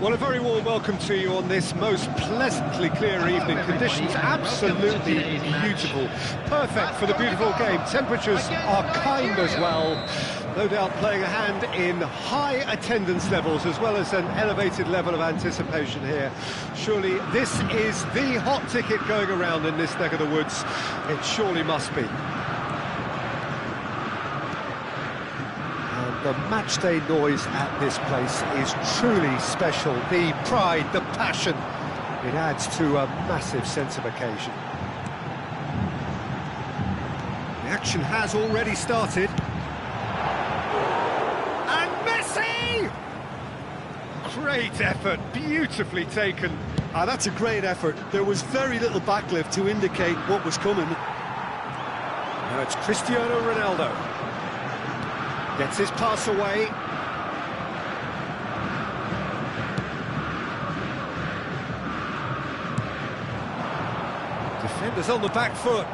Well, a very warm welcome to you on this most pleasantly clear evening. Conditions absolutely beautiful. Perfect for the beautiful game. Temperatures are kind as well. No doubt playing a hand in high attendance levels as well as an elevated level of anticipation here. Surely this is the hot ticket going around in this neck of the woods. It surely must be. The matchday noise at this place is truly special. The pride, the passion, it adds to a massive sense of occasion. The action has already started. And Messi! Great effort, beautifully taken. That's a great effort. There was very little backlift to indicate what was coming. Now it's Cristiano Ronaldo. Gets his pass away. Defenders on the back foot.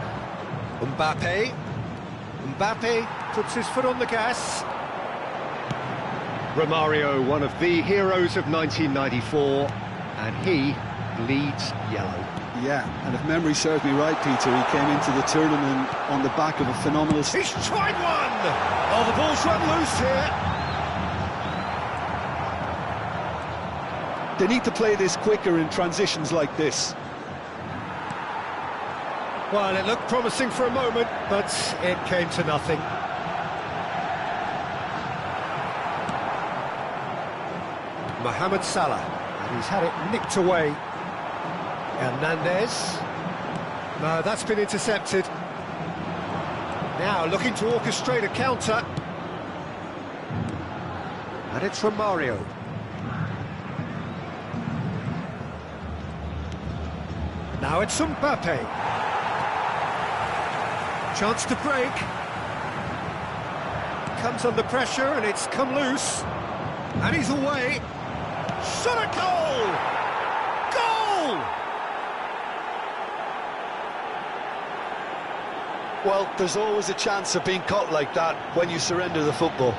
Mbappe puts his foot on the gas. Romario, one of the heroes of 1994, and he bleeds yellow. Yeah, and if memory serves me right, Peter, he came into the tournament on the back of a phenomenal... He's tried one! Oh, the ball's run loose here. They need to play this quicker in transitions like this. Well, it looked promising for a moment, but it came to nothing. Mohamed Salah, and he's had it nicked away. Hernandez. No, that's been intercepted. Now looking to orchestrate a counter. And it's Romario. Now it's Mbappe. Chance to break. Comes under pressure and it's come loose. And he's away. Shot a goal! Goal! Well, there's always a chance of being caught like that when you surrender the football.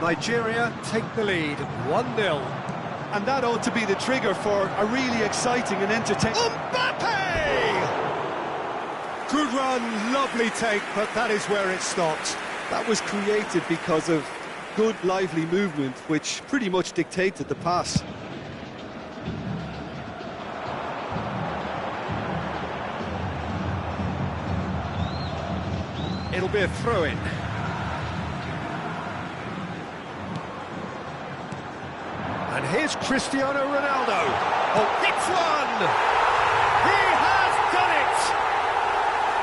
Nigeria take the lead, 1-0. And that ought to be the trigger for a really exciting and entertaining... Mbappe! Good run, lovely take, but that is where it stopped. That was created because of good, lively movement, which pretty much dictated the pass. It'll be a throw-in. And here's Cristiano Ronaldo. Oh, hits one! He has done it!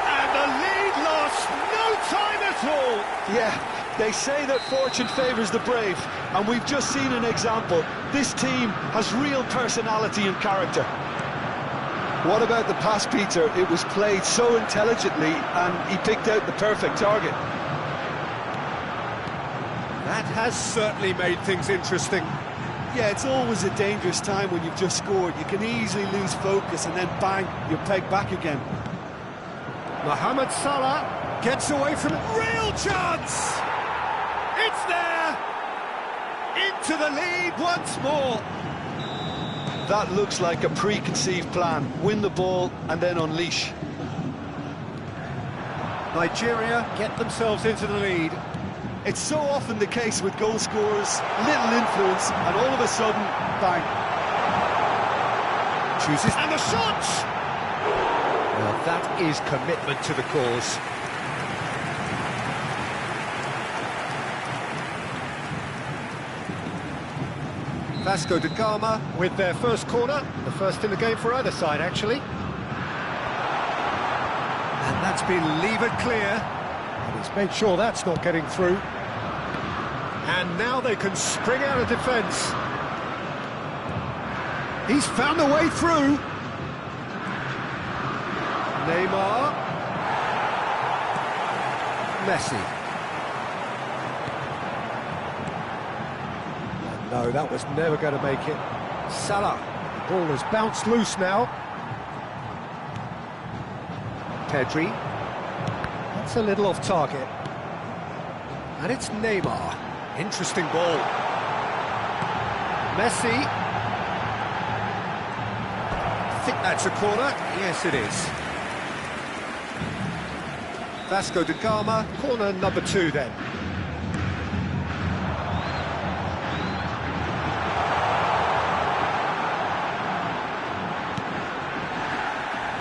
And the lead lost no time at all! Yeah, they say that fortune favours the brave, and we've just seen an example. This team has real personality and character. What about the pass, Peter? It was played so intelligently, and he picked out the perfect target. That has certainly made things interesting. Yeah, it's always a dangerous time when you've just scored. You can easily lose focus, and then bang, you're pegged back again. Mohamed Salah gets away from real chance! It's there! Into the lead once more! That looks like a preconceived plan. Win the ball and then unleash. Nigeria get themselves into the lead. It's so often the case with goal scorers, little influence, and all of a sudden, bang. Chooses, and the shot! Well, that is commitment to the cause. Vasco da Gama with their first corner, the first in the game for either side, actually. And that's been levered clear. And he's made sure that's not getting through. And now they can spring out of defence. He's found a way through. Neymar. Messi. No, that was never going to make it. Salah. The ball has bounced loose now. Pedri. That's a little off target. And it's Neymar. Interesting ball. Messi. I think that's a corner. Yes, it is. Vasco da Gama, corner number 2 then.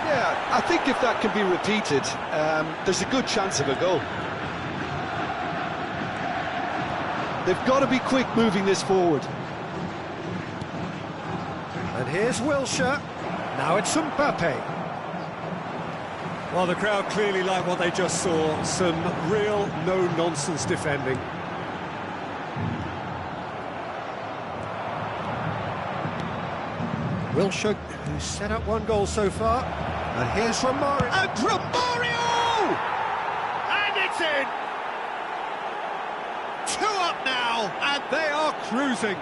Yeah, I think if that can be repeated, there's a good chance of a goal. They've got to be quick moving this forward. And here's Wilshere. Now it's Mbappe. Well, the crowd clearly like what they just saw. Some real no-nonsense defending. Wilshere, who's set up 1 goal so far. And here's Romario. And Romario! And it's in! 2 up now, and they are cruising.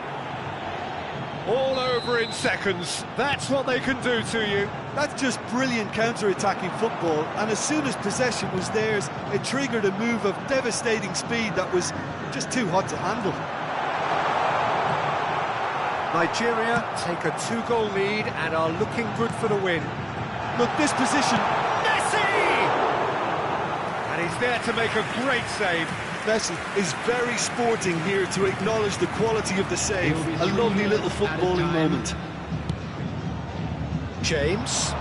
All over in seconds. That's what they can do to you. That's just brilliant counter-attacking football, and as soon as possession was theirs, it triggered a move of devastating speed that was just too hot to handle. Nigeria take a 2-goal lead and are looking good for the win. Look, this position... Messi! And he's there to make a great save. Messi is very sporting here to acknowledge the quality of the save. A lovely little footballing moment. James.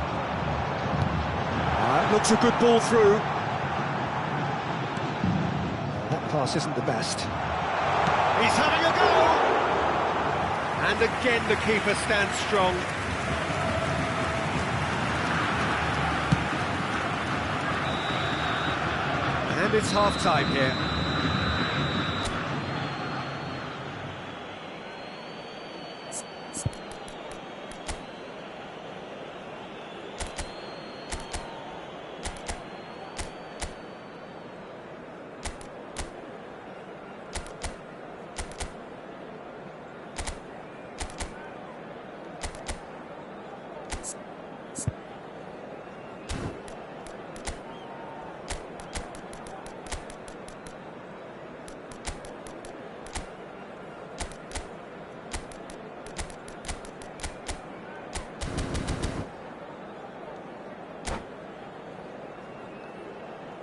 Looks a good ball through. That pass isn't the best. He's having a go! And again the keeper stands strong. And it's half-time here.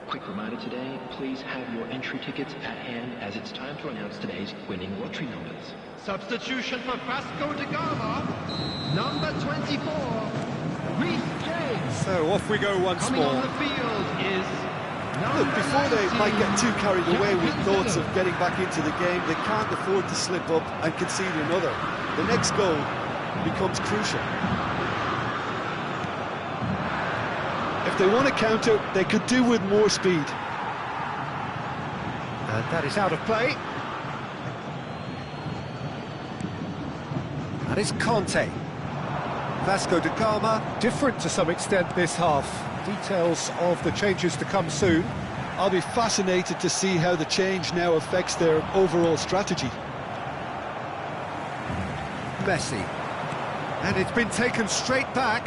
Quick reminder today, please have your entry tickets at hand as it's time to announce today's winning lottery numbers. Substitution for Vasco da Gama, number 24, Reece James. So off we go once Coming more. on the field is Look, before they might get too carried away with thoughts of getting back into the game, they can't afford to slip up and concede another. The next goal becomes crucial. If they want to counter, they could do with more speed. And that is out of play. And it's Conte. Vasco da Gama, different to some extent this half. Details of the changes to come soon. I'll be fascinated to see how the change now affects their overall strategy. Messi. And it's been taken straight back.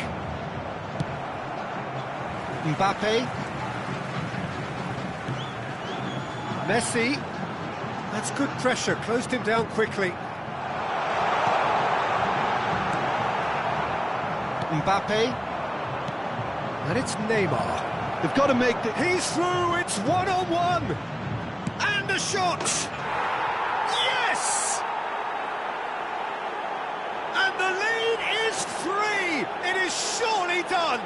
Mbappe. Messi. That's good pressure, closed him down quickly. Mbappe. And it's Neymar. They've got to make the... He's through, it's 1-on-1! And a shot! Yes! And the lead is 3! It is surely done!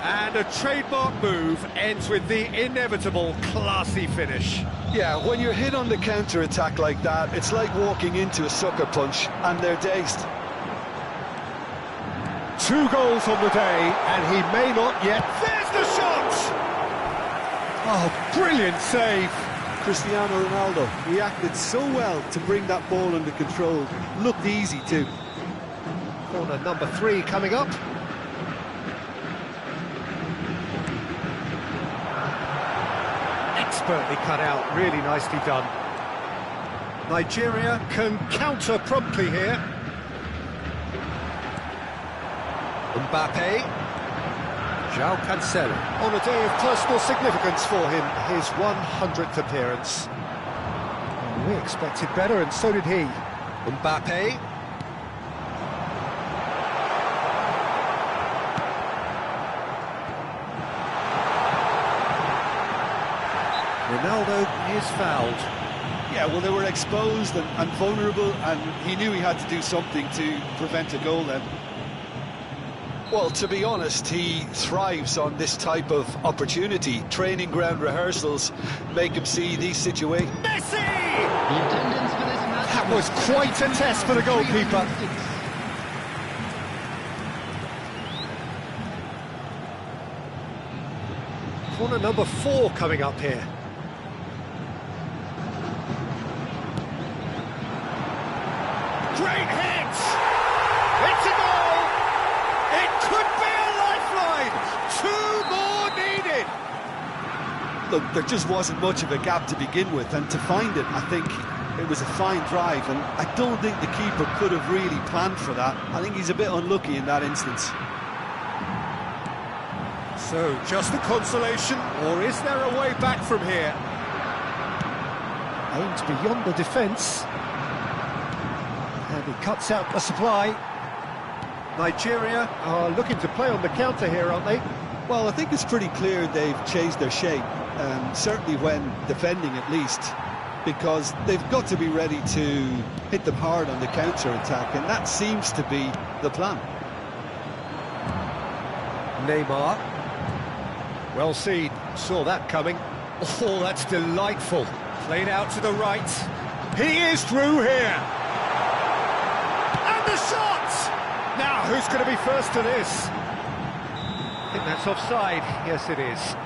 And a trademark move ends with the inevitable classy finish. Yeah, when you're hit on the counter-attack like that, it's like walking into a sucker punch, and they're dazed. 2 goals on the day, and he may not yet... There's the shot! Oh, brilliant save! Cristiano Ronaldo reacted so well to bring that ball under control. Looked easy too. Corner number 3 coming up. Expertly cut out, really nicely done. Nigeria can counter promptly here. Mbappe. João Cancelo. On a day of personal significance for him, his 100th appearance. We expected better, and so did he. Mbappe. Ronaldo is fouled. Yeah, well, they were exposed and vulnerable, and he knew he had to do something to prevent a goal then. Well, to be honest, he thrives on this type of opportunity. Training ground rehearsals make him see these situations. Messi! The attendance for this match That was quite a test for the goalkeeper. Corner number 4 coming up here. Great hit! It's a goal! It could be a lifeline! 2 more needed! Look, there just wasn't much of a gap to begin with, and to find it, I think it was a fine drive, and I don't think the keeper could have really planned for that. I think he's a bit unlucky in that instance. So, just a consolation, or is there a way back from here? Aimed beyond the defence. And he cuts out the supply. Nigeria are looking to play on the counter here, aren't they? Well, I think it's pretty clear they've changed their shape, certainly when defending at least, because they've got to be ready to hit them hard on the counter-attack, and that seems to be the plan. Neymar. Well seen, saw that coming. Oh, that's delightful. Played out to the right. He is through here. And the shot! Now, who's going to be first to this? I think that's offside. Yes, it is.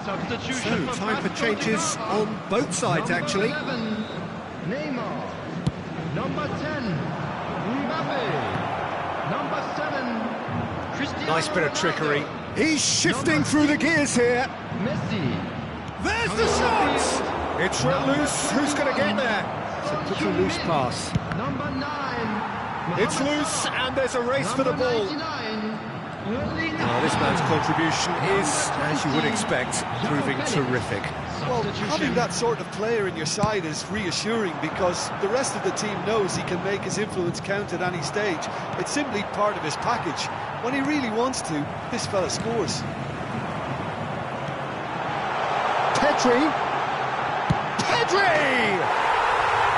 Substitution So, time for changes on both sides, actually. Number 11, Neymar. Number 10, Mbappe. Number 7, Cristiano Nice bit of trickery. Ronaldo. He's shifting through the gears here. Messi. There's the shot! It's let loose. Who's going to get there? It's a pretty loose pass. Number 9, It's loose, and there's a race for the Number ball. 99, This man's contribution is, as you would expect, proving terrific. Well, having that sort of player in your side is reassuring, because the rest of the team knows he can make his influence count at any stage. It's simply part of his package. When he really wants to, this fella scores. Pedri!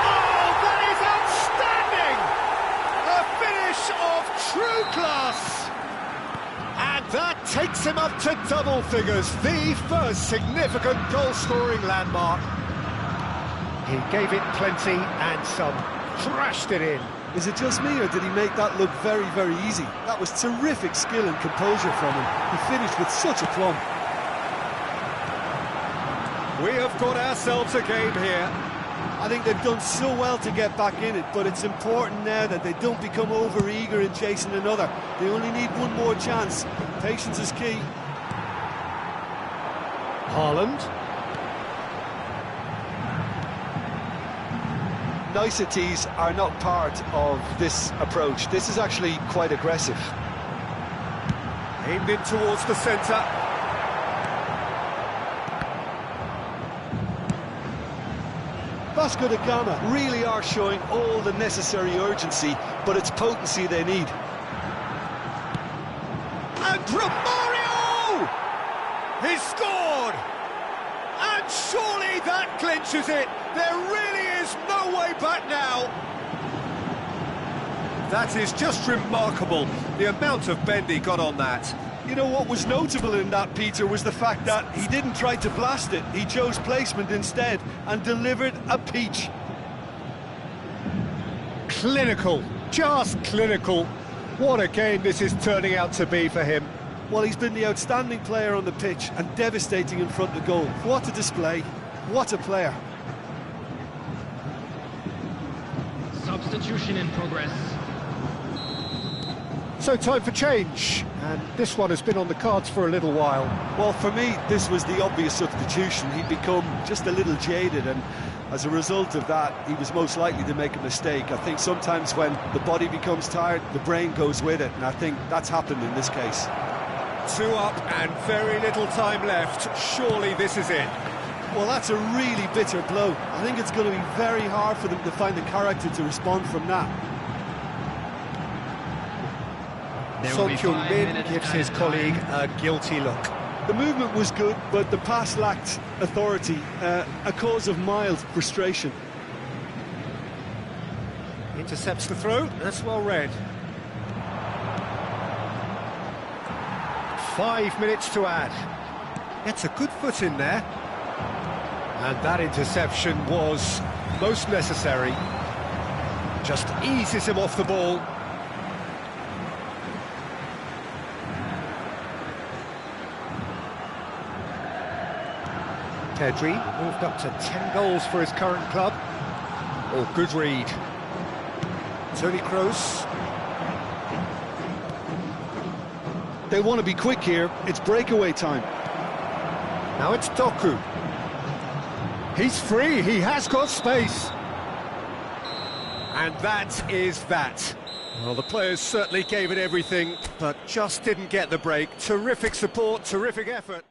Oh, that is outstanding! A finish of true class! And that takes him up to double figures, the first significant goal-scoring landmark. He gave it plenty and some, thrashed it in. Is it just me, or did he make that look very, very easy? That was terrific skill and composure from him. He finished with such aplomb. We have got ourselves a game here. I think they've done so well to get back in it, but it's important now that they don't become over-eager in chasing another. They only need one more chance. Patience is key. Haaland. Niceties are not part of this approach. This is actually quite aggressive. Aimed in towards the centre. Vasco da Gama really are showing all the necessary urgency, but it's potency they need. And Romario! He's scored! And surely that clinches it! There really is no way back now! That is just remarkable, the amount of bend he got on that. You know, what was notable in that, Peter, was the fact that he didn't try to blast it. He chose placement instead and delivered a peach. Clinical, just clinical. What a game this is turning out to be for him. Well, he's been the outstanding player on the pitch and devastating in front of goal. What a display, what a player. Substitution in progress. So time for change, and this one has been on the cards for a little while. Well, for me, this was the obvious substitution. He'd become just a little jaded, and as a result of that, he was most likely to make a mistake. I think sometimes when the body becomes tired, the brain goes with it, and I think that's happened in this case. 2 up and very little time left. Surely this is it. Well, that's a really bitter blow. I think it's going to be very hard for them to find the character to respond from that. Son Heung-min gives his colleague a guilty look. The movement was good, but the pass lacked authority, a cause of mild frustration. Intercepts the throw, that's well read. 5 minutes to add. Gets a good foot in there. And that interception was most necessary. Just eases him off the ball. Pedri moved up to 10 goals for his current club. Oh, good read. Toni Kroos. They want to be quick here. It's breakaway time. Now it's Doku. He's free, he has got space. And that is that. Well, the players certainly gave it everything, but just didn't get the break. Terrific support, terrific effort.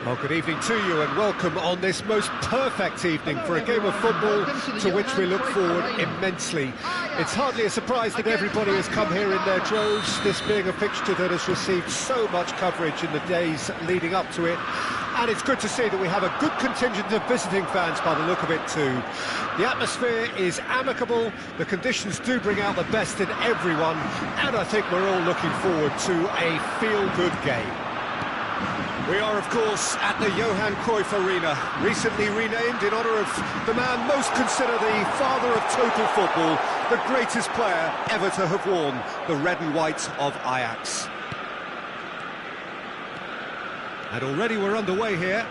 Well, good evening to you and welcome on this most perfect evening for a game of football to which we look forward immensely. It's hardly a surprise that everybody has come here in their droves, this being a fixture that has received so much coverage in the days leading up to it. And it's good to see that we have a good contingent of visiting fans by the look of it too. The atmosphere is amicable, the conditions do bring out the best in everyone, and I think we're all looking forward to a feel-good game. We are, of course, at the Johan Cruyff Arena, recently renamed in honour of the man most considered the father of total football, the greatest player ever to have worn the red and white of Ajax. And already we're underway here.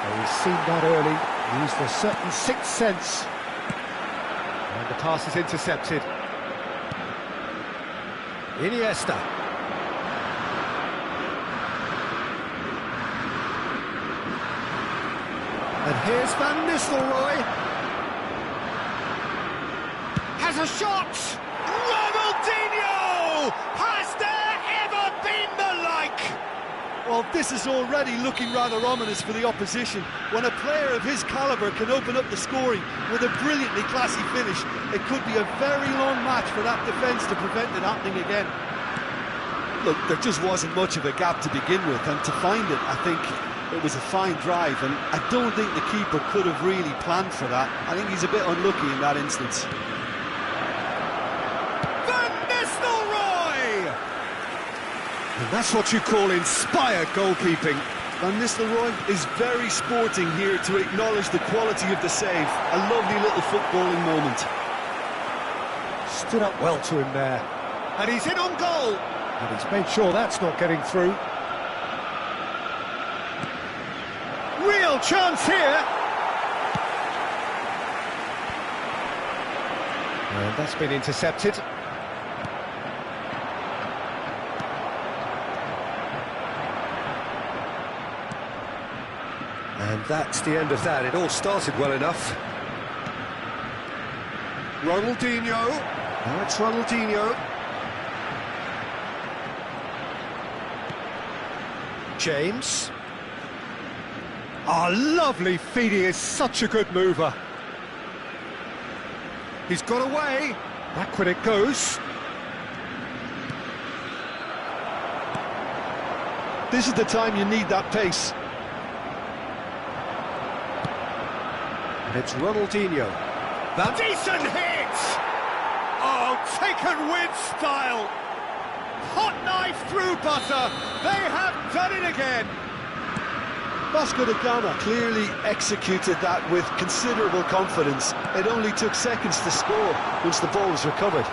Well, we've seen that early, used a certain sixth sense. And the pass is intercepted. Iniesta. And here's Van Nistelrooy. Has a shot! Ronaldinho! Has there ever been the like? Well, this is already looking rather ominous for the opposition. When a player of his calibre can open up the scoring with a brilliantly classy finish, it could be a very long match for that defence to prevent it happening again. Look, there just wasn't much of a gap to begin with, and to find it, I think it was a fine drive, and I don't think the keeper could have really planned for that. I think he's a bit unlucky in that instance. And that's what you call inspired goalkeeping. Van Nistelrooy is very sporting here to acknowledge the quality of the save. A lovely little footballing moment. Stood up well to him there. And he's in on goal. And he's made sure that's not getting through. Real chance here. And that's been intercepted. And that's the end of that. It all started well enough. Ronaldinho. Now it's Ronaldinho. James. Oh, lovely feed. He is such a good mover. He's got away. Backward it goes. This is the time you need that pace. And it's Ronaldinho. That decent hit! Oh, taken with style. Hot knife through butter. They have done it again. Vasco da Gama clearly executed that with considerable confidence. It only took seconds to score once the ball was recovered.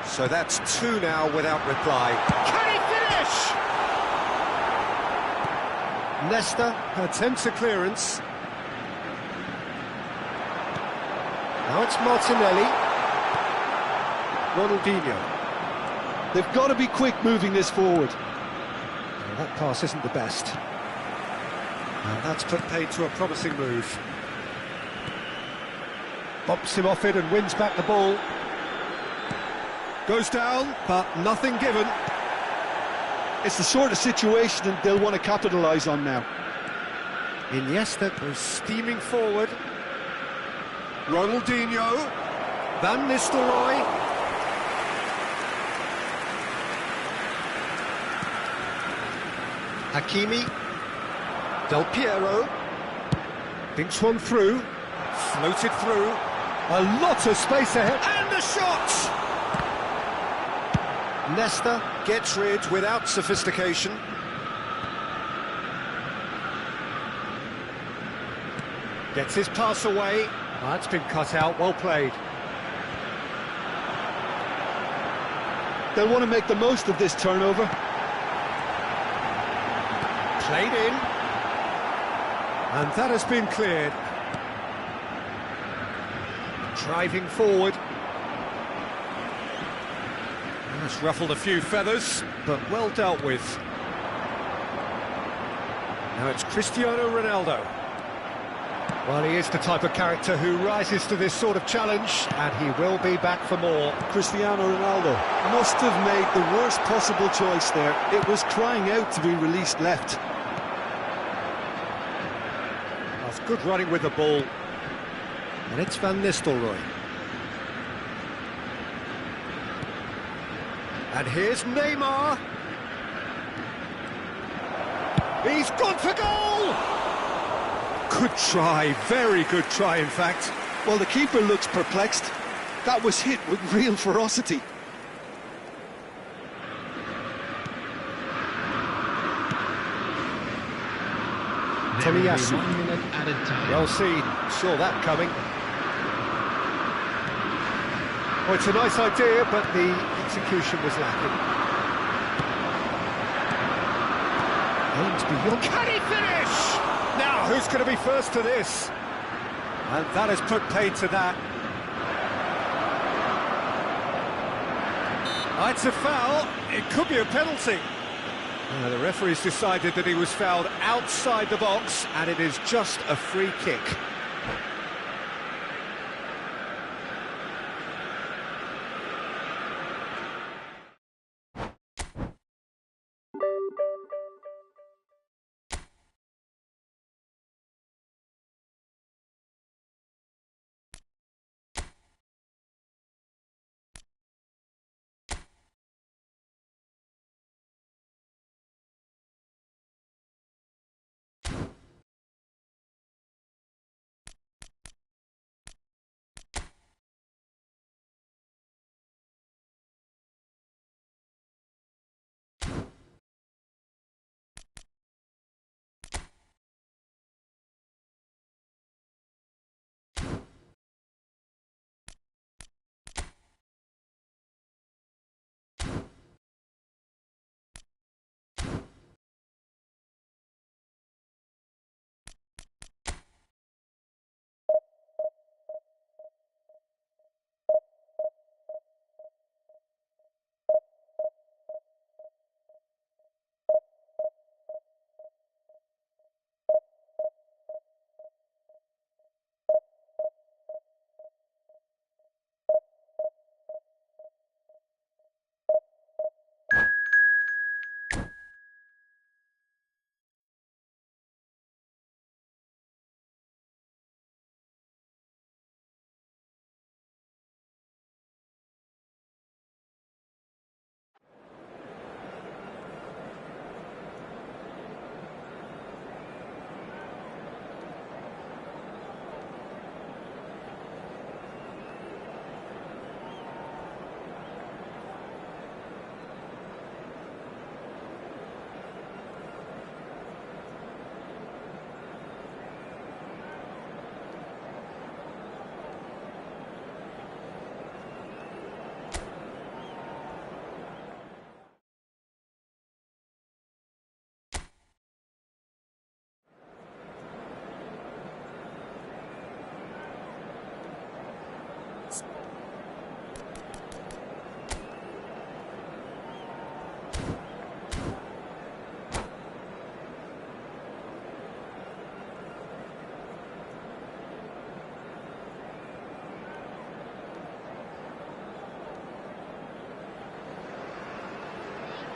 So that's two now without reply. Can he finish? Nesta attempts a clearance. Now it's Martinelli. Ronaldinho. They've got to be quick moving this forward. Well, that pass isn't the best. And that's put paid to a promising move. Bumps him off it and wins back the ball. Goes down, but nothing given. It's the sort of situation that they'll want to capitalise on now. Iniesta goes steaming forward. Ronaldinho. Van Nistelrooy. Hakimi. Del Piero. Thinks one through. Floated through. A lot of space ahead. And the shot! Nesta gets rid without sophistication. Gets his pass away. That's been cut out, well played. They'll want to make the most of this turnover. Played in. And that has been cleared. Driving forward. That's ruffled a few feathers, but well dealt with. Now it's Cristiano Ronaldo. Well, he is the type of character who rises to this sort of challenge, and he will be back for more. Cristiano Ronaldo must have made the worst possible choice there. It was crying out to be released left. That's good running with the ball. And it's Van Nistelrooy. And here's Neymar. He's gone for goal! Good try, very good try in fact. Well, the keeper looks perplexed. That was hit with real ferocity. Tomiyasu. 1 minute added time. Well seen, saw that coming. Oh, it's a nice idea, but the execution was lacking. Aims beyond. Can he finish? Now, who's going to be first to this? And that has put paid to that. It's a foul. It could be a penalty. The referee's decided that he was fouled outside the box, and it is just a free kick.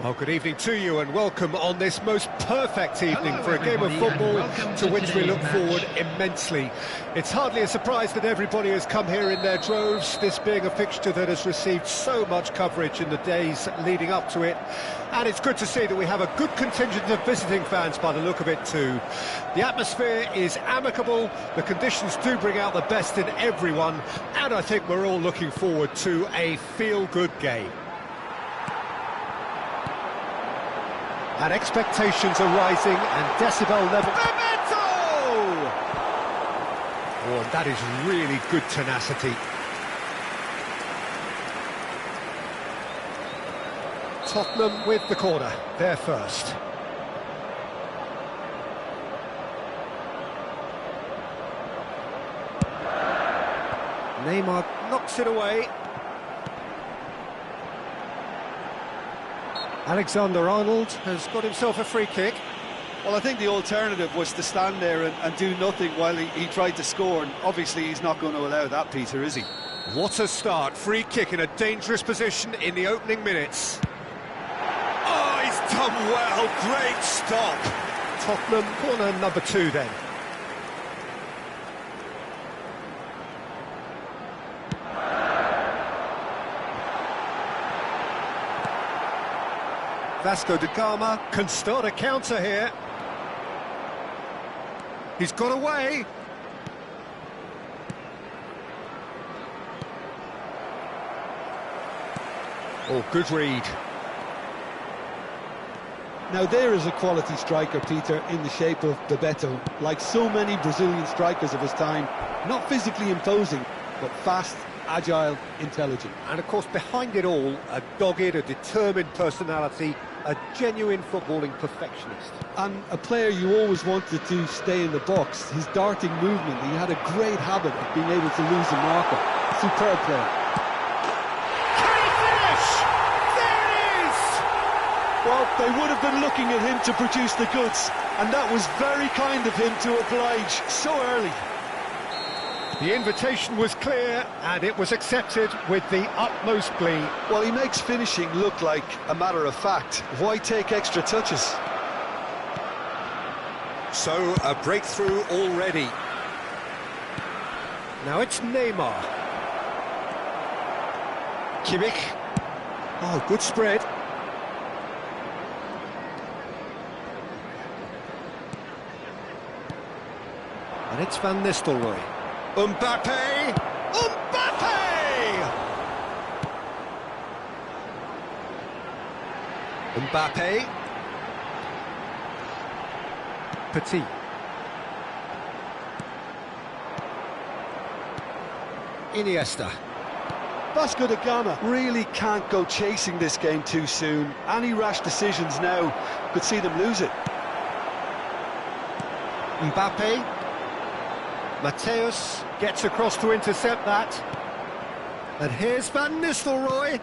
Well, good evening to you and welcome on this most perfect evening for a game of football to which we look forward immensely. It's hardly a surprise that everybody has come here in their droves, this being a fixture that has received so much coverage in the days leading up to it. And it's good to see that we have a good contingent of visiting fans by the look of it too. The atmosphere is amicable, the conditions do bring out the best in everyone, and I think we're all looking forward to a feel-good game. And expectations are rising, and decibel level... Memento! Oh, and that is really good tenacity. Tottenham with the corner, they're first. Neymar knocks it away. Alexander-Arnold has got himself a free kick. Well, I think the alternative was to stand there and do nothing while he tried to score, and obviously he's not going to allow that, Peter, is he? What a start. Free kick in a dangerous position in the opening minutes. Oh, he's done well. Great stop. Tottenham corner number 2 then. Vasco da Gama can start a counter here. He's got away. Oh, good read. Now there is a quality striker, Peter, in the shape of Bebeto. Like so many Brazilian strikers of his time, not physically imposing, but fast, agile, intelligent. And of course, behind it all, a dogged, a determined personality, a genuine footballing perfectionist. And a player you always wanted to stay in the box. His darting movement, he had a great habit of being able to lose a marker. Superb player. Can he finish? There it is! Well, they would have been looking at him to produce the goods, and that was very kind of him to oblige so early. The invitation was clear, and it was accepted with the utmost glee. Well, he makes finishing look like a matter of fact. Why take extra touches? So, a breakthrough already. Now it's Neymar. Kimmich. Oh, good spread. And it's Van Nistelrooy. Mbappe! Mbappe! Mbappe. Petit. Iniesta. Vasco da Gama really can't go chasing this game too soon. Any rash decisions now could see them lose it. Mbappe. Mateus gets across to intercept that. And here's Van Nistelrooy.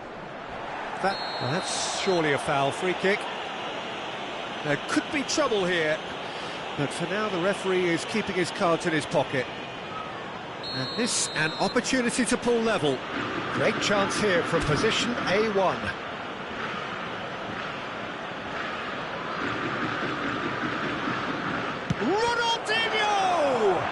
That's surely a foul. Free kick. There could be trouble here. But for now, the referee is keeping his cards in his pocket. And this, an opportunity to pull level. Great chance here from position A1. Ronaldinho!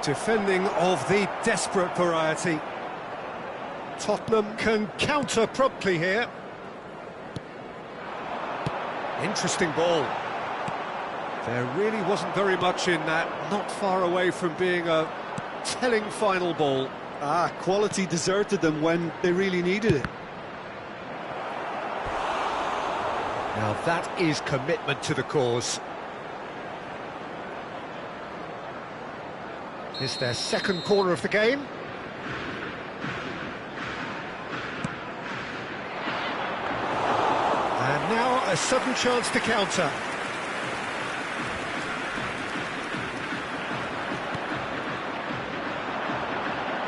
Defending of the desperate variety. Tottenham can counter promptly here. Interesting ball. There really wasn't very much in that, not far away from being a telling final ball. Quality deserted them when they really needed it. Now that is commitment to the cause. It's their second corner of the game. And now a sudden chance to counter.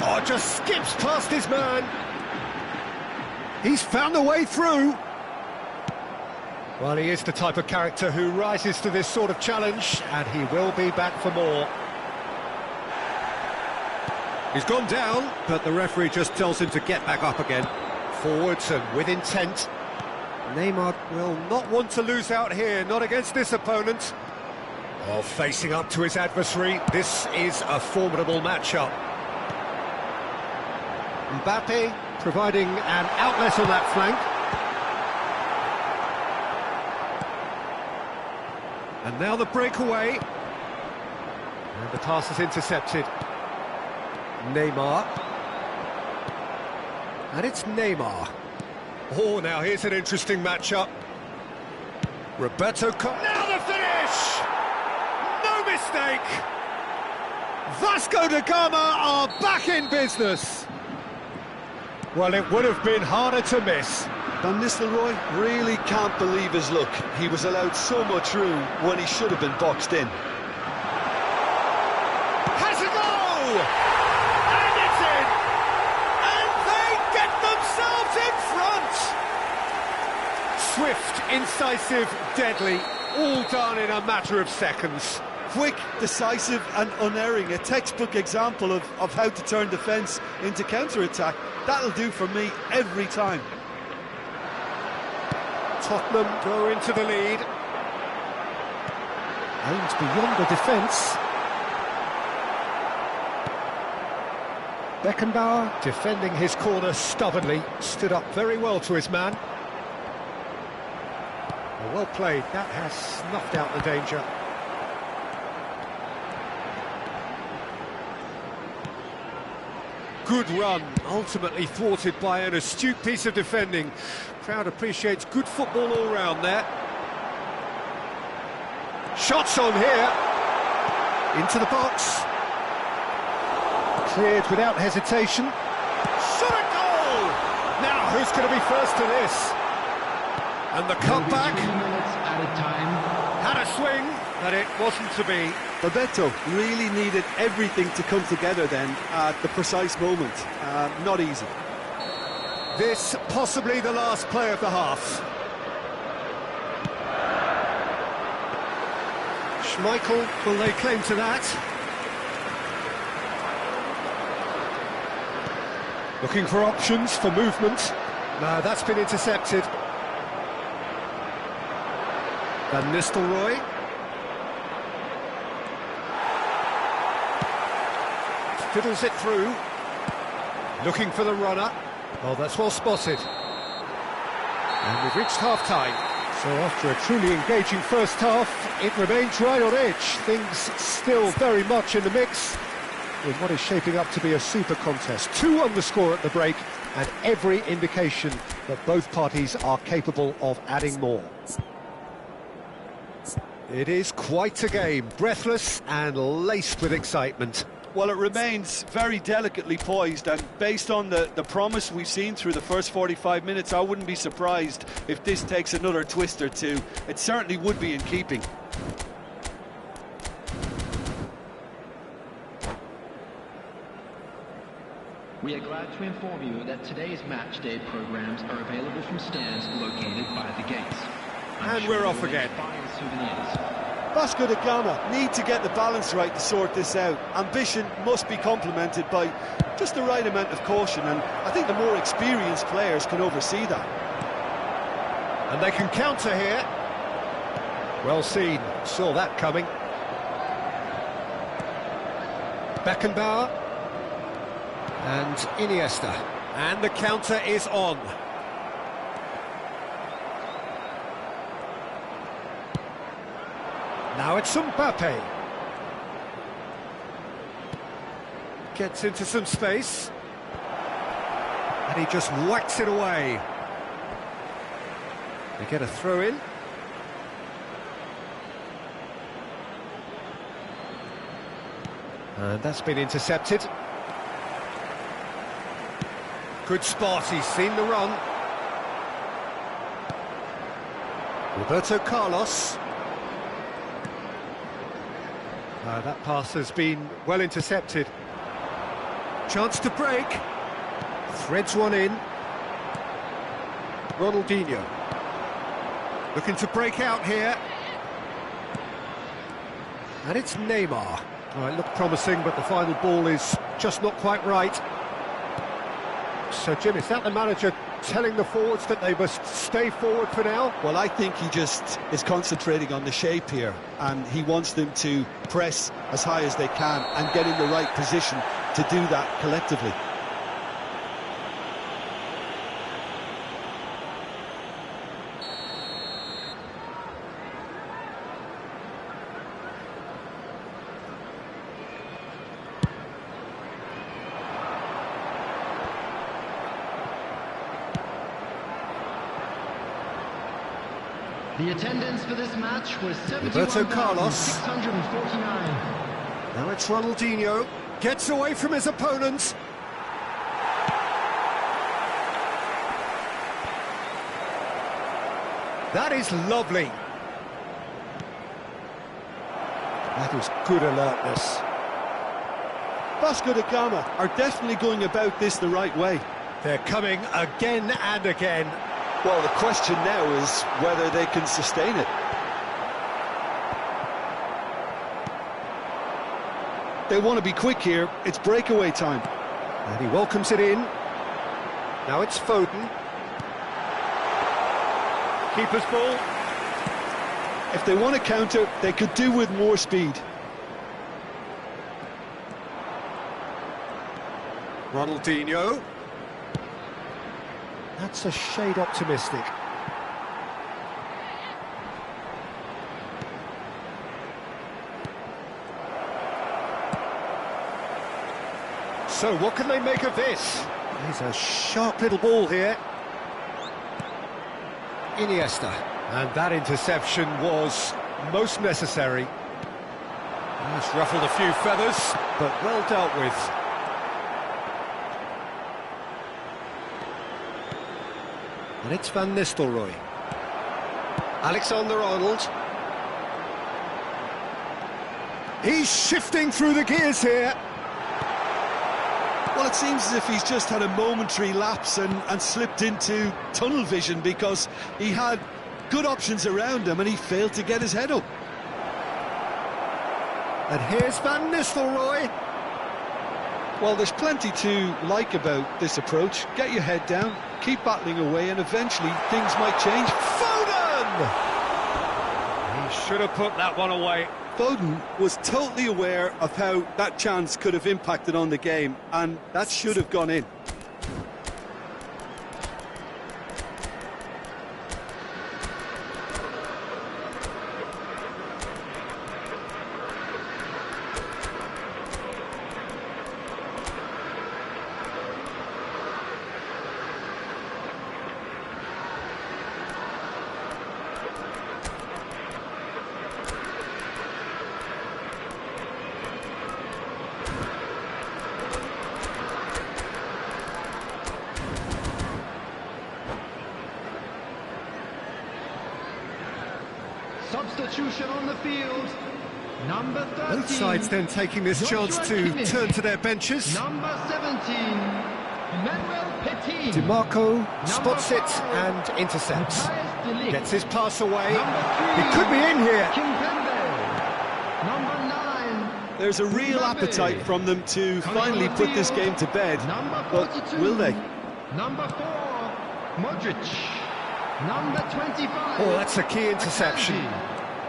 Oh, just skips past his man. He's found a way through. Well, he is the type of character who rises to this sort of challenge, and he will be back for more. He's gone down, but the referee just tells him to get back up again. Forwards and with intent. Neymar will not want to lose out here, not against this opponent. Oh, facing up to his adversary, this is a formidable matchup. Mbappe providing an outlet on that flank. And now the breakaway. And the pass is intercepted. Neymar. And it's Neymar. Oh, now here's an interesting matchup. Roberto now the finish! No mistake! Vasco da Gama are back in business. Well, it would have been harder to miss. Van Nistelrooy really can't believe his luck. He was allowed so much room when he should have been boxed in. Has a goal! And it's in! And they get themselves in front! Swift, incisive, deadly, all done in a matter of seconds. Quick, decisive and unerring. A textbook example of how to turn defence into counter-attack. That'll do for me every time. Tottenham go into the lead. Aimed beyond the defence. Beckenbauer defending his corner stubbornly, stood up very well to his man. Well played, that has snuffed out the danger. Good run, ultimately thwarted by an astute piece of defending. Crowd appreciates good football all round there. Shots on here. Into the box. Cleared without hesitation. Shot a goal! Now, who's going to be first to this? And the cutback. 2 minutes at a time. Had a swing, but it wasn't to be. Bebeto really needed everything to come together then at the precise moment. Not easy. This possibly the last play of the half. Schmeichel, will they claim to that? Looking for options for movement. No, that's been intercepted. Van Nistelrooy. Fiddles it through. Looking for the runner. Oh, that's well spotted. And we've reached half-time. So after a truly engaging first half, it remains right on edge. Things still very much in the mix in what is shaping up to be a super contest. 2 on the score at the break, and every indication that both parties are capable of adding more. It is quite a game, breathless and laced with excitement. Well, it remains very delicately poised, and based on the promise we've seen through the first 45 minutes, I wouldn't be surprised if this takes another twist or two. It certainly would be in keeping. We are glad to inform you that today's match day programs are available from stands located by the gates. And we're off again. Souvenirs. Vasco da Gama need to get the balance right to sort this out. Ambition must be complemented by just the right amount of caution, and I think the more experienced players can oversee that. And they can counter here. Well seen, saw that coming. Beckenbauer. And Iniesta. And the counter is on. Now it's Mbappe. Gets into some space. And he just whacks it away. They get a throw in. And that's been intercepted. Good spot, he's seen the run. Roberto Carlos. That pass has been well intercepted. Chance to break. Threads one in. Ronaldinho. Looking to break out here. And it's Neymar. Oh, it looked promising, but the final ball is just not quite right. So, Jim, is that the manager telling the forwards that they must stay forward for now? Well, I think he just is concentrating on the shape here, and he wants them to press as high as they can and get in the right position to do that collectively. The attendance for this match was Roberto Carlos. 71,649. Now it's Ronaldinho. Gets away from his opponent. That is lovely. That is good alertness. Vasco da Gama are definitely going about this the right way. They're coming again and again. Well, the question now is whether they can sustain it. They want to be quick here. It's breakaway time. And he welcomes it in. Now it's Foden. Keeper's ball. If they want to counter, they could do with more speed. Ronaldinho. That's a shade optimistic. So what can they make of this? There's a sharp little ball here. Iniesta. And that interception was most necessary. It's ruffled a few feathers, but well dealt with. And it's Van Nistelrooy. Alexander-Arnold. He's shifting through the gears here. Well, it seems as if he's just had a momentary lapse and slipped into tunnel vision, because he had good options around him and he failed to get his head up. And here's Van Nistelrooy. Well, there's plenty to like about this approach. Get your head down, keep battling away, and eventually things might change. Foden! He should have put that one away. Foden was totally aware of how that chance could have impacted on the game, and that should have gone in. Substitution on the field. Number 13. Both sides then taking this chance to turn to their benches. Number 17. Manuel Petit. DiMarco spots it and intercepts. Gets his pass away. He could be in here. Number 9. There's a real appetite from them to finally put this game to bed, but will they? Number 4. Modric. Number 25. Oh, that's a key interception.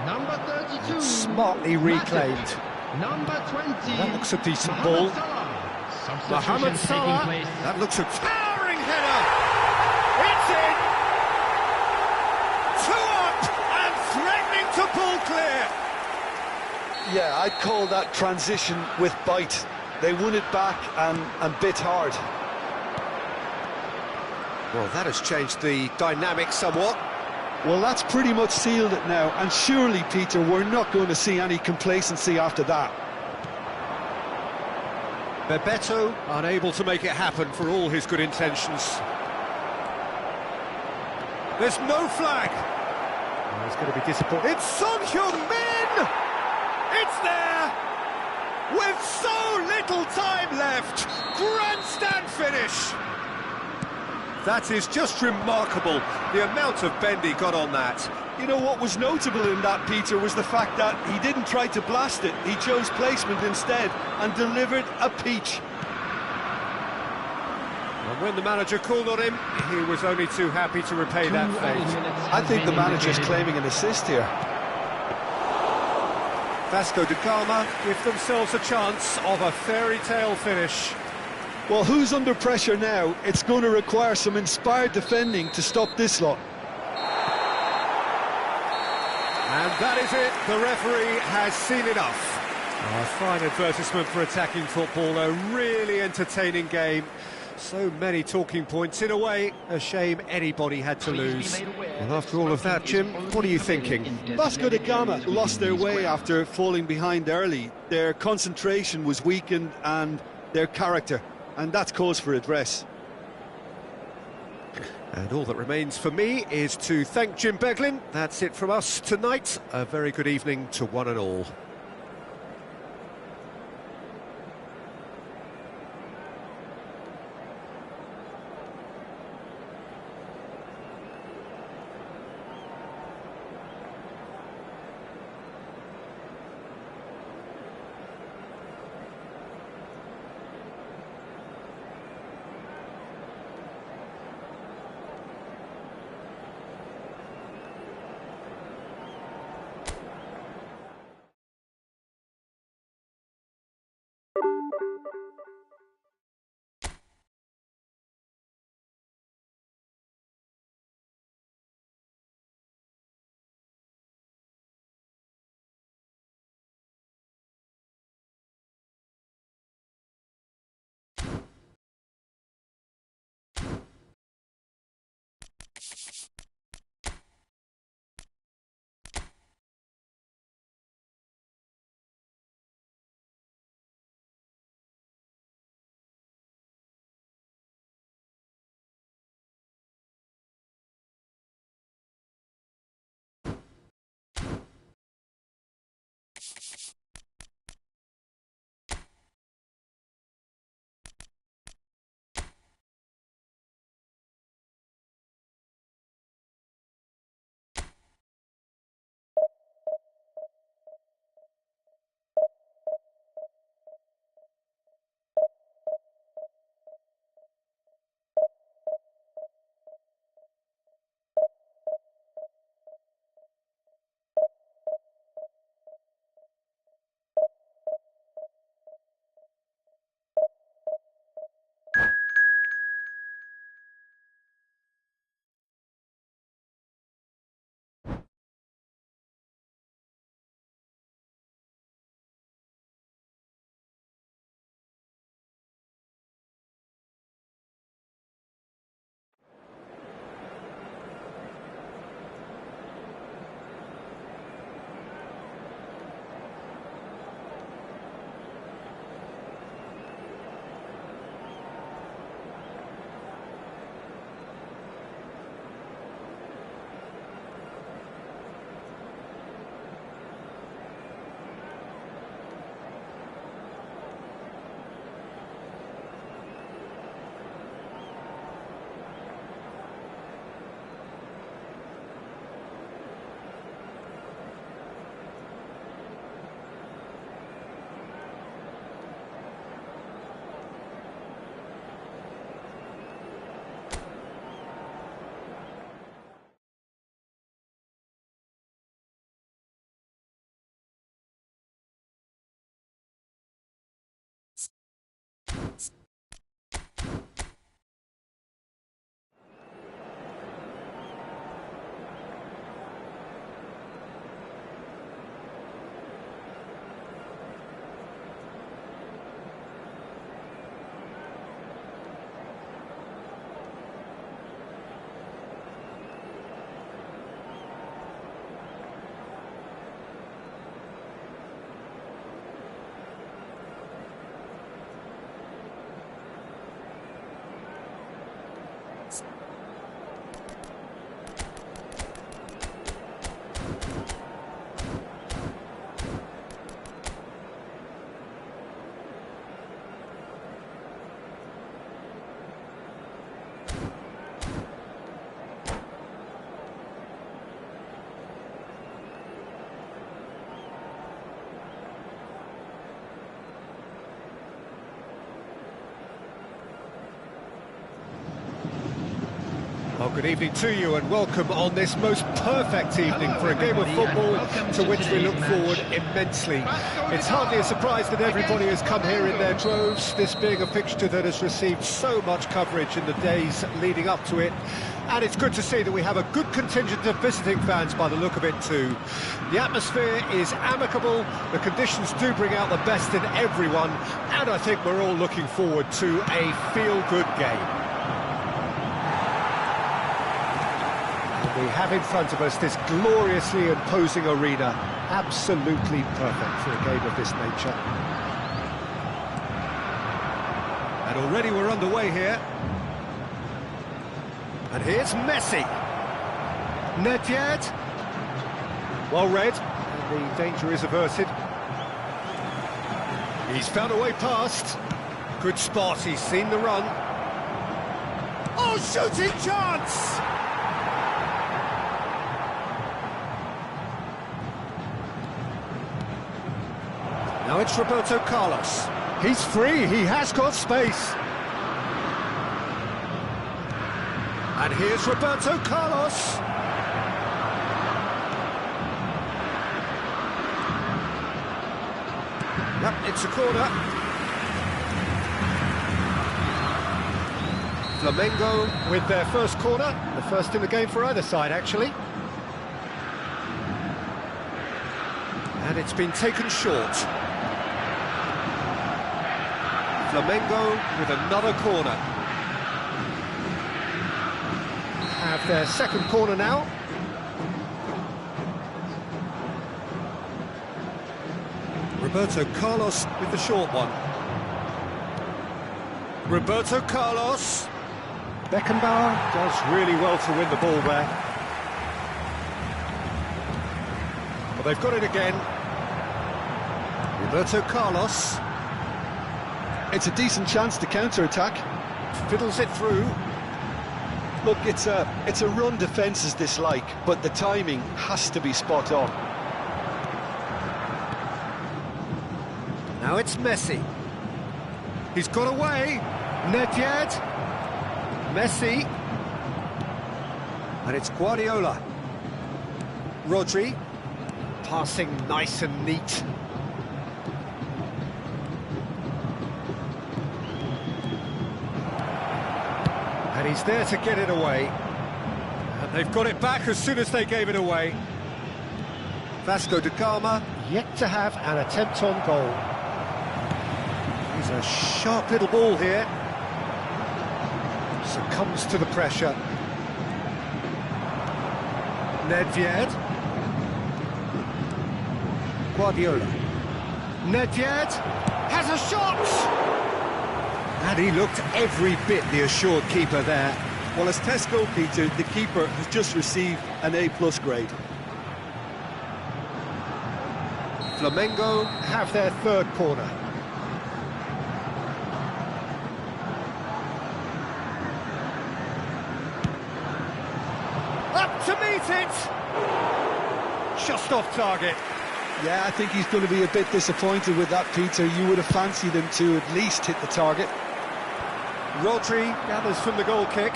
Number 32. Smartly reclaimed. Number 20. That looks a decent ball. Mohamed Salah. That looks a towering header. It's in. 2 up and threatening to pull clear. Yeah, I'd call that transition with bite. They won it back and bit hard. Well, that has changed the dynamic somewhat. Well, that's pretty much sealed it now, and surely, Peter, we're not going to see any complacency after that. Bebeto unable to make it happen for all his good intentions. There's no flag. Oh, he's going to be disappointed. It's Son Heung-min! It's there! With so little time left! Grandstand finish! That is just remarkable, the amount of bend he got on that. You know, what was notable in that, Peter, was the fact that he didn't try to blast it. He chose placement instead and delivered a peach. And when the manager called on him, he was only too happy to repay that fate. I think the manager's claiming an assist here. Vasco da Gama give themselves a chance of a fairy tale finish. Well, who's under pressure now? It's going to require some inspired defending to stop this lot. And that is it, the referee has seen enough. A fine advertisement for attacking football, a really entertaining game. So many talking points. In a way, a shame anybody had to lose. Well, after all of that, Jim, what are you thinking? Vasco da Gama lost their way after falling behind early. Their concentration was weakened and their character, and that's cause for address. And all that remains for me is to thank Jim Beglin. That's it from us tonight. A very good evening to one and all. Well, good evening to you and welcome on this most perfect evening for a game of football to which we look forward immensely. It's hardly a surprise that everybody has come here in their droves, this being a fixture that has received so much coverage in the days leading up to it. And it's good to see that we have a good contingent of visiting fans by the look of it too. The atmosphere is amicable, the conditions do bring out the best in everyone, and I think we're all looking forward to a feel-good game. We have in front of us this gloriously imposing arena, absolutely perfect for a game of this nature. And already we're underway here. And here's Messi. Nedved. Well read, and the danger is averted. He's found a way past. Good spot, he's seen the run. Oh, shooting chance! Now it's Roberto Carlos. He's free, he has got space. And here's Roberto Carlos. Yep, it's a corner. Flamengo with their first corner, the first in the game for either side, actually. And it's been taken short. Flamengo with another corner. Have their second corner now. Roberto Carlos with the short one. Roberto Carlos. Beckenbauer does really well to win the ball there. Well, they've got it again. Roberto Carlos. It's a decent chance to counter-attack. Fiddles it through. Look, it's a run defence's dislike, but the timing has to be spot on. Now it's Messi. He's got away. Nedved. Messi. And it's Guardiola. Rodri. Passing nice and neat. And he's there to get it away. And they've got it back as soon as they gave it away. Vasco da Gama yet to have an attempt on goal. He's a sharp little ball here. Succumbs to the pressure. Nedved. Guardiola. Nedved has a shot! And he looked every bit the assured keeper there. Well, as test goalkeeper, the keeper has just received an A+ grade. Flamengo have their third corner. Up to meet it! Just off target. Yeah, I think he's going to be a bit disappointed with that, Peter. You would have fancied him to at least hit the target. Rodri gathers from the goal kick.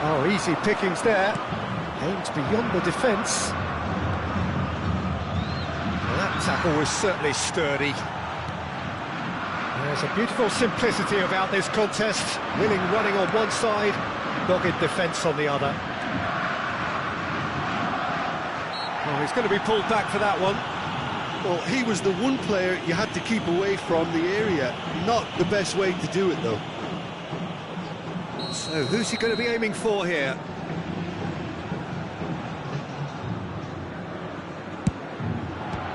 Oh, easy pickings there. Aimed beyond the defence. That tackle was certainly sturdy. There's a beautiful simplicity about this contest. Willing running on one side, dogged defence on the other. Oh, he's going to be pulled back for that one. Well, he was the one player you had to keep away from the area. Not the best way to do it, though. So, who's he going to be aiming for here?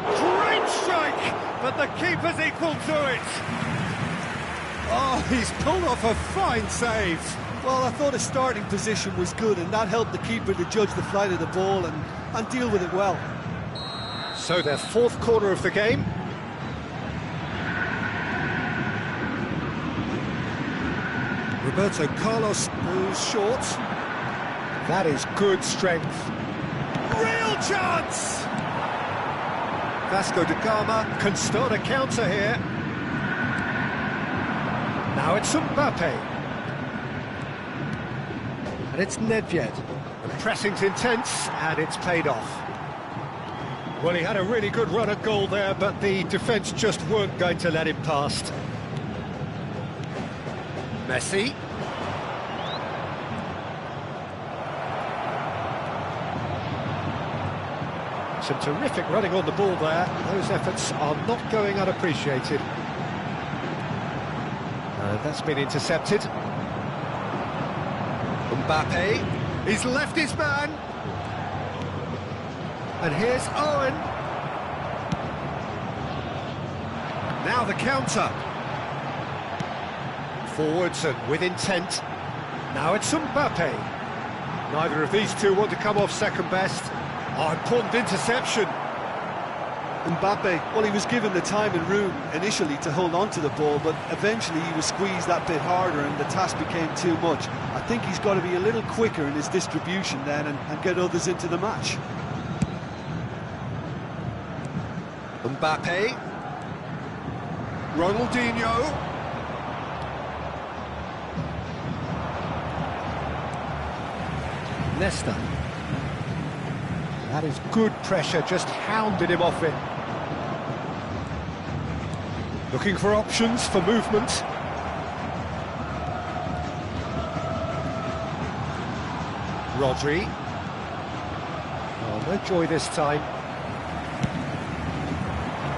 Great strike! But the keeper's equal to it! Oh, he's pulled off a fine save. Well, I thought his starting position was good, and that helped the keeper to judge the flight of the ball and deal with it well. So their fourth corner of the game. Roberto Carlos goes short. That is good strength. Real chance! Vasco da Gama can start a counter here. Now it's Mbappe. And it's Nedved. The pressing's intense, and it's paid off. Well, he had a really good run at goal there, but the defence just weren't going to let him past. Messi. Some terrific running on the ball there. Those efforts are not going unappreciated. That's been intercepted. Mbappe, he's left his man. And here's Owen. Now the counter. Forwards and with intent. Now it's Mbappe. Neither of these two want to come off second best. Oh, important interception. Mbappe, well, he was given the time and room initially to hold on to the ball, but eventually he was squeezed that bit harder and the task became too much. I think he's got to be a little quicker in his distribution then and get others into the match. Mbappe. Ronaldinho. Leicester. That is good pressure, just hounded him off it. Looking for options for movement. Rodri. Oh, no joy this time.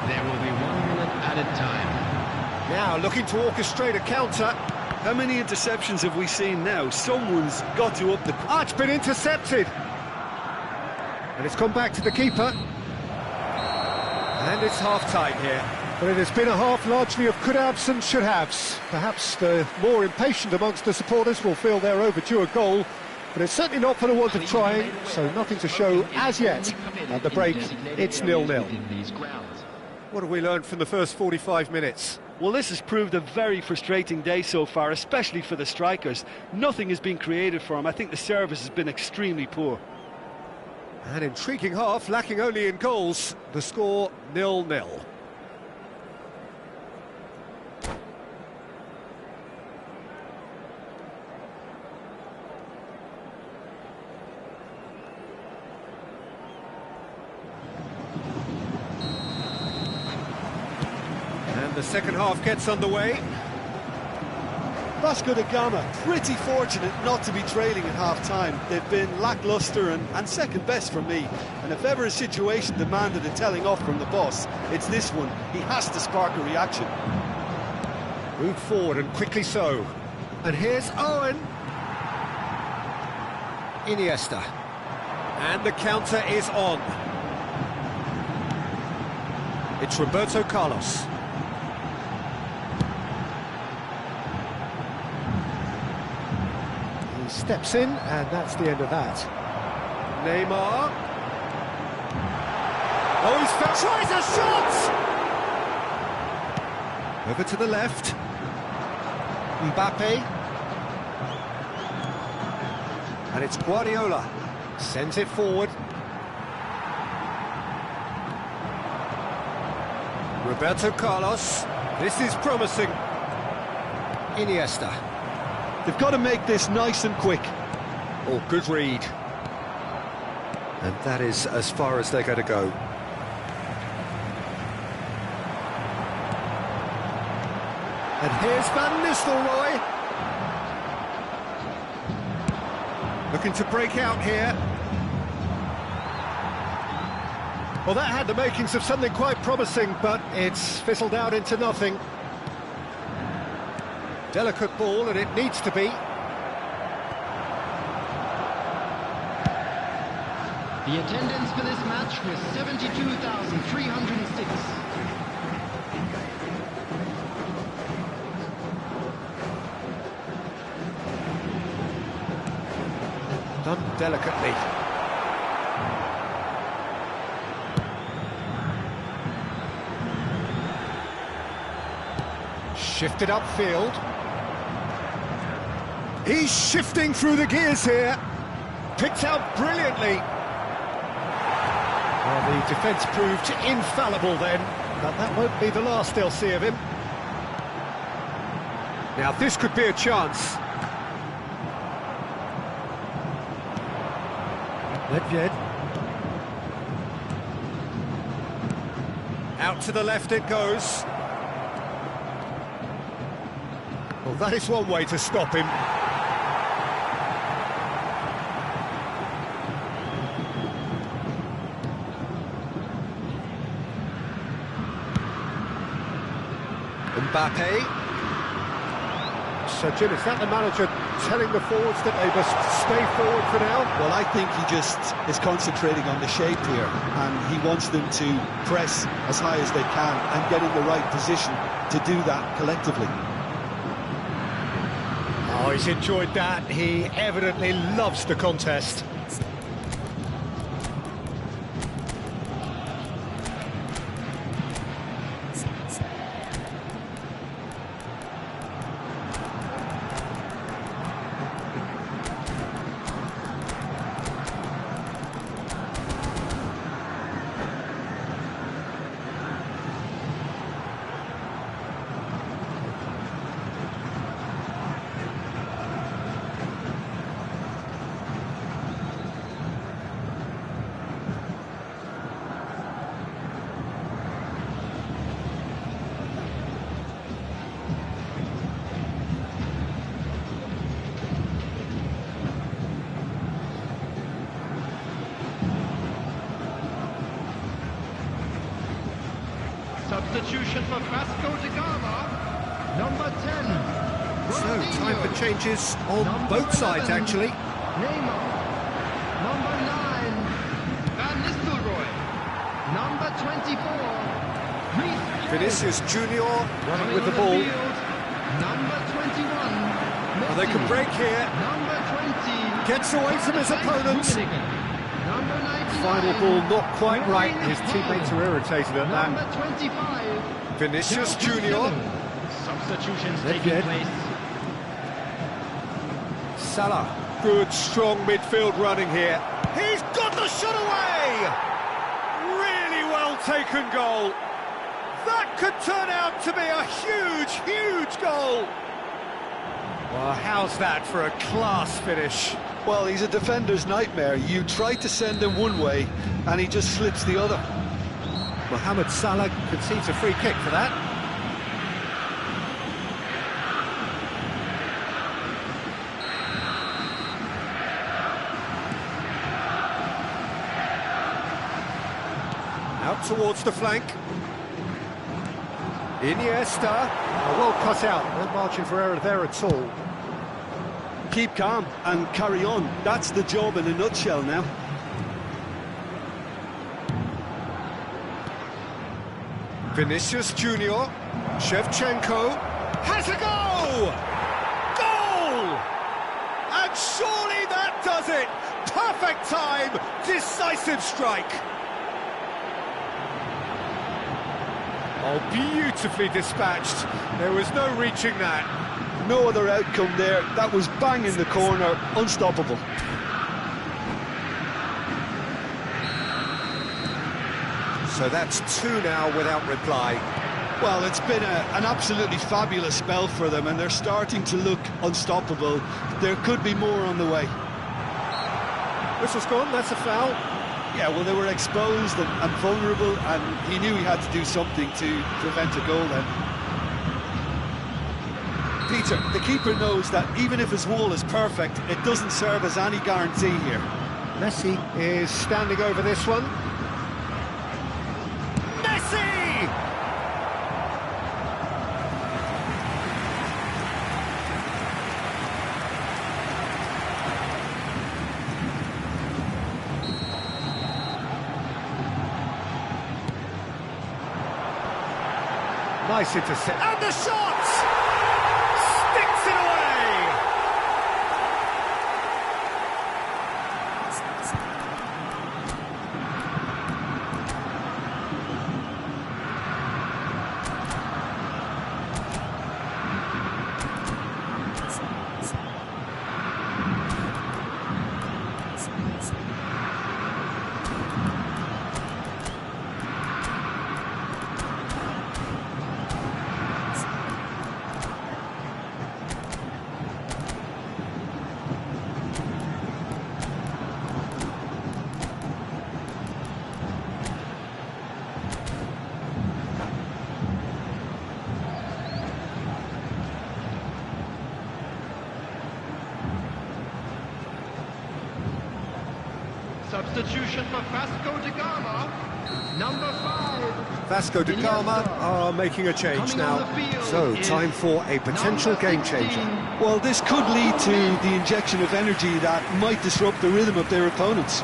There will be 1 minute added time. Now looking to orchestrate a counter. How many interceptions have we seen now? Someone's got to up the... Ah, it's been intercepted. And it's gone back to the keeper. And it's half-time here. But it has been a half largely of could-haves and should-haves. Perhaps the more impatient amongst the supporters will feel they're overdue a goal, but it's certainly not for the want of trying, so nothing to show as yet. At the break, it's 0-0. What have we learned from the first 45 minutes? Well, this has proved a very frustrating day so far, especially for the strikers. Nothing has been created for them. I think the service has been extremely poor. An intriguing half, lacking only in goals. The score 0-0. And the second half gets underway. Vasco da Gama, pretty fortunate not to be trailing at half-time. They've been lacklustre and second best for me. And if ever a situation demanded a telling off from the boss, it's this one. He has to spark a reaction. Move forward and quickly so. And here's Owen. Iniesta. And the counter is on. It's Roberto Carlos. Steps in, and that's the end of that. Neymar. Oh, he's tries a shot! Over to the left. Mbappe. And it's Guardiola. Sends it forward. Roberto Carlos. This is promising. Iniesta. They've got to make this nice and quick. Oh, good read. And that is as far as they're going to go. And here's Van Nistelrooy. Looking to break out here. Well, that had the makings of something quite promising, but it's fizzled out into nothing. Delicate ball, and it needs to be. The attendance for this match was 72,306. Done delicately. Shifted upfield. He's shifting through the gears here. Picked out brilliantly. Well, the defence proved infallible then, but that won't be the last they'll see of him. Now this could be a chance. Nedved. Out to the left it goes. Well, that is one way to stop him. Mbappe. So, Jim, is that the manager telling the forwards that they must stay forward for now? Well, I think he just is concentrating on the shape here, and he wants them to press as high as they can and get in the right position to do that collectively. Oh, he's enjoyed that. He evidently loves the contest. Substitution for Vasco da Gama, number 10. So, time for changes on both sides, actually. Neymar, number 9. Van Nistelrooy, number 24. Vinicius Junior running with the on ball. field, number 21. Oh, they can break here. Number 20. Gets away from his opponent. Number 99. Final ball not quite right. His teammates are irritated at that. Number 25. Vinicius Junior. Substitutions They're taking dead. place. Salah. Good, strong midfield running here. He's got the shot away! Really well taken goal. That could turn out to be a huge, huge goal. Well, how's that for a class finish? Well, he's a defender's nightmare. You try to send him one way, and he just slips the other. Mohamed Salah concedes a free kick for that. Out towards the flank. Iniesta. Oh, well cut out. No margin for error there at all. Keep calm and carry on. That's the job in a nutshell now. Vinicius Junior. Shevchenko. Has a goal! Goal! And surely that does it! Perfect time! Decisive strike! Oh, beautifully dispatched. There was no reaching that. No other outcome there. That was bang in the corner, unstoppable. So that's 2 now without reply. Well, it's been an absolutely fabulous spell for them, and they're starting to look unstoppable. There could be more on the way. Whistle's gone, that's a foul. Yeah, well, they were exposed and vulnerable, and he knew he had to do something to prevent a goal then. Peter, the keeper knows that even if his wall is perfect, it doesn't serve as any guarantee here. Messi is standing over this one. Messi! Nice intercept. And the shot! Sticks it away! Substitution for Vasco da Gama, number 5. Vasco da Gama are making a change now. So, time for a potential game changer. Well, this could lead to the injection of energy that might disrupt the rhythm of their opponents.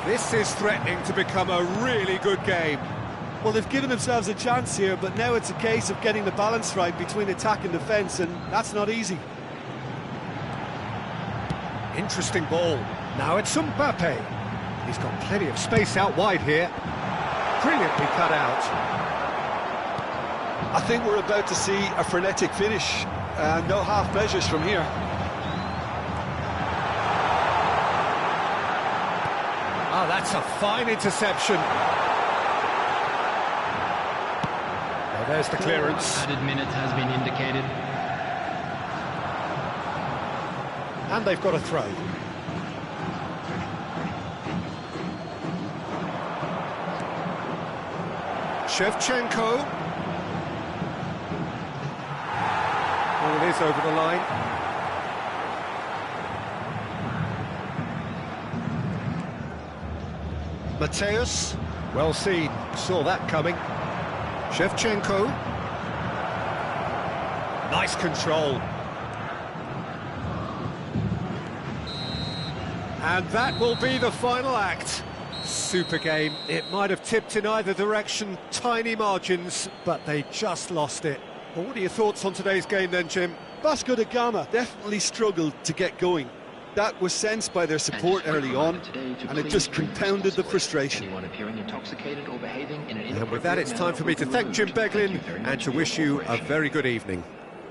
This is threatening to become a really good game. Well, they've given themselves a chance here, but now it's a case of getting the balance right between attack and defence, and that's not easy. Interesting ball. Now it's Mbappe. He's got plenty of space out wide here. Brilliantly cut out. I think we're about to see a frenetic finish. No half measures from here. Oh, that's a fine interception. Well, there's the clearance. Added minute has been indicated. And they've got a throw. Shevchenko. Oh, it is over the line. Mateus, well seen, saw that coming. Shevchenko. Nice control. And that will be the final act. Super game. It might have tipped in either direction, tiny margins, but they just lost it. Well, what are your thoughts on today's game then, Jim? Vasco da Gama definitely struggled to get going. That was sensed by their support early on, and it just compounded the frustration. And with that, it's time for me to thank Jim Beglin and to wish you a very good evening.